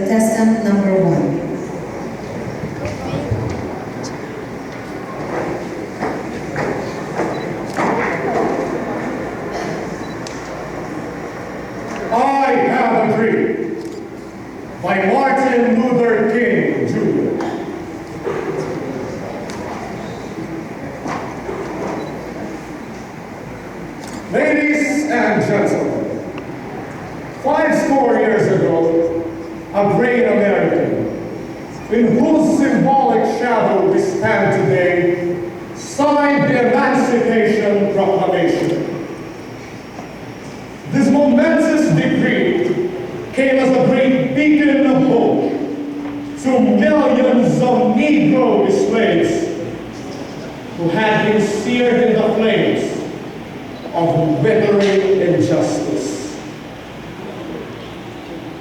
contestant number 1. I Have a Dream by Martin Luther King, Jr. Ladies and gentlemen, 50 years ago, a great American, in whose symbolic shadow we stand today, signed the Emancipation Proclamation. This momentous decree came as a great beacon of hope to millions of Negro slaves who had been seared in the flames of withering injustice.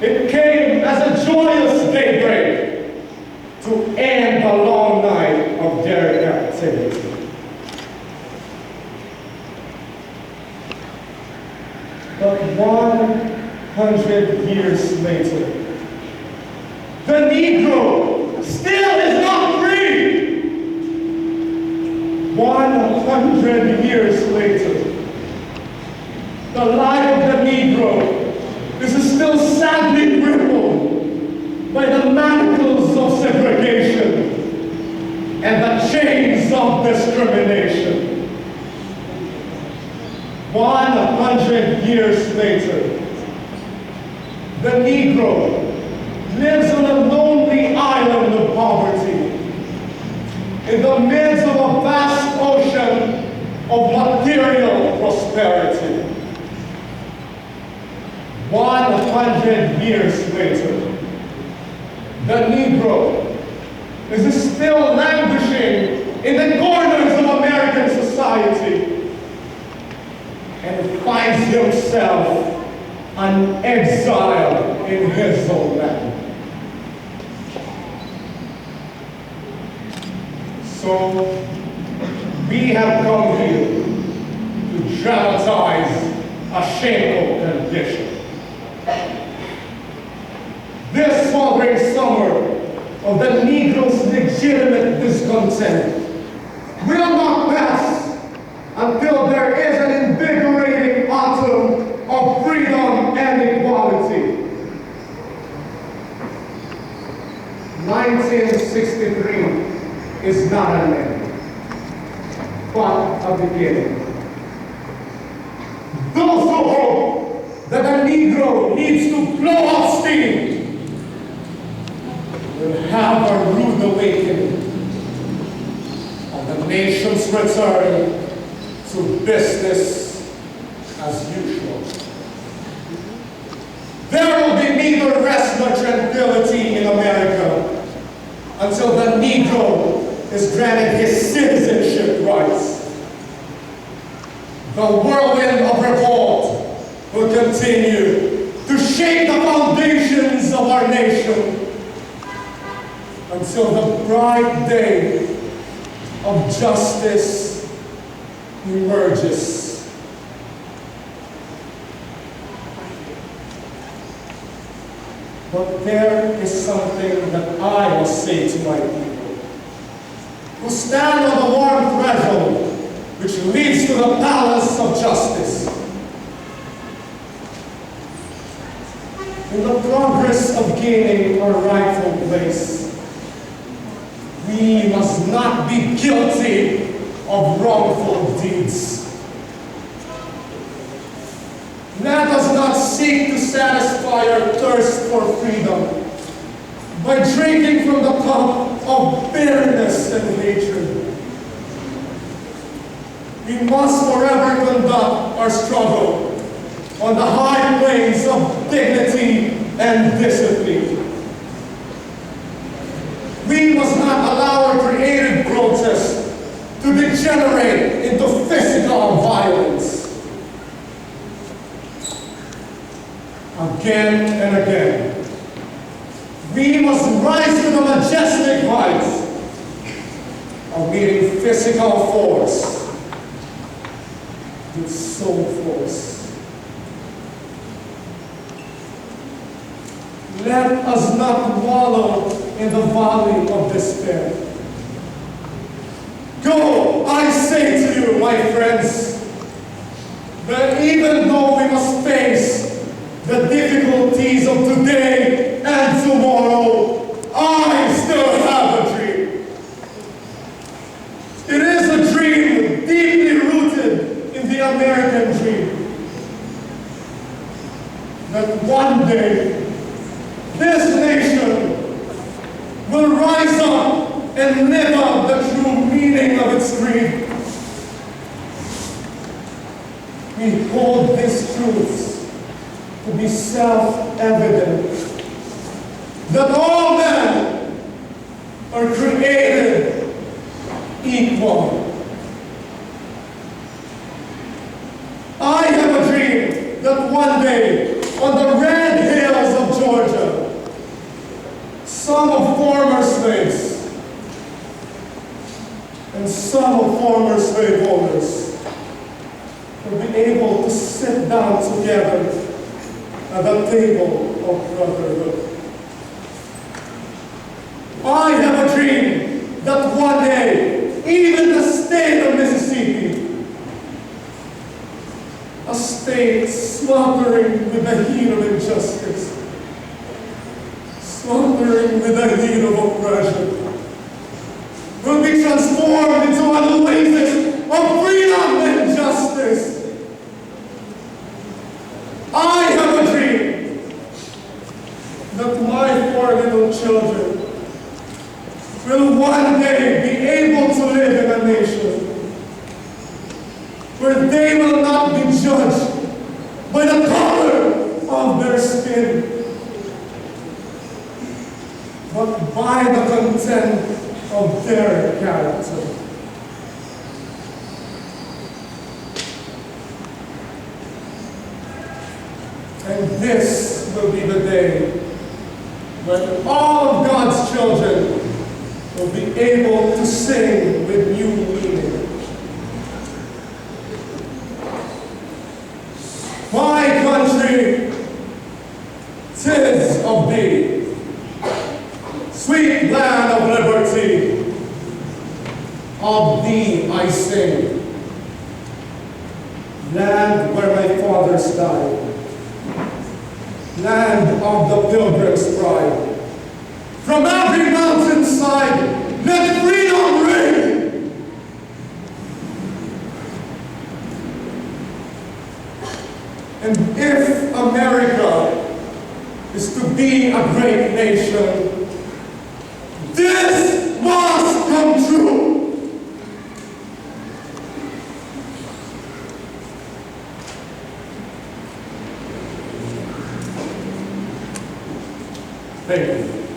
It came as a joyous daybreak to end the long night of their captivity. But 100 years later, the Negro still is not free. 100 years later, the life of the Negro is still sadly crippled by the manacles of segregation and the chains of discrimination. 100 years later, the Negro lives on a lonely island of poverty in the midst of a vast ocean of material prosperity. 100 years later, the Negro is still languishing in the corners of American society and finds himself an exile in his own land. So, we have come here to dramatize a shameful condition. This sovereign summer of the Negro's legitimate discontent will not pass until there is an invigorating autumn of freedom and equality. 1963 is not an end, but a beginning. Those who hope that the Negro needs to blow off steam will have a rude awakening on the nation's return to business as usual. There will be neither rest nor tranquility in America until the Negro is granted his citizenship rights. The whirlwind of revolt will continue to shake the foundations of our nation until the bright day of justice emerges. But there is something that I must say to my people, who stand on the warm threshold which leads to the palace of justice. In the progress of gaining our rightful place, we must not be guilty of wrongful deeds. Let us not seek to satisfy our thirst for freedom by drinking from the cup of bitterness and hatred. We must forever conduct our struggle on the high planes of dignity and discipline. We must not allow our creative protest to degenerate into physical violence. Again and again, we must rise to the majestic heights of meeting physical force with soul force. let us not wallow in the valley of despair. Go, I say to you, my friends, that even though we must face the difficulties of today and tomorrow, I still have a dream. It is a dream deeply rooted in the American dream. That one day, this nation will rise up and live out the true meaning of its creed. We hold these truths to be self-evident, that all men are created equal. I have a dream that one day, on the red hills of Georgia, some of former slaves and some of former slaveholders will be able to sit down together at the table of brotherhood. I have a dream that one day, even the state of Mississippi, a state sweltering with the heat of injustice, sweltering with the heat of oppression, will be transformed into an oasis of freedom and justice. I have a dream that my 4 little children will one day be able to live in a nation where they will not be judged by the color of their skin, but by the content of their character. And this will be the day when all of God's children will be able to sing with new meaning. My country, 'tis of thee, sweet land of liberty, of thee I sing. Land where my fathers died, land of the pilgrim's pride. From every mountainside, let freedom ring. And if America is to be a great nation, this must come true. Thank you.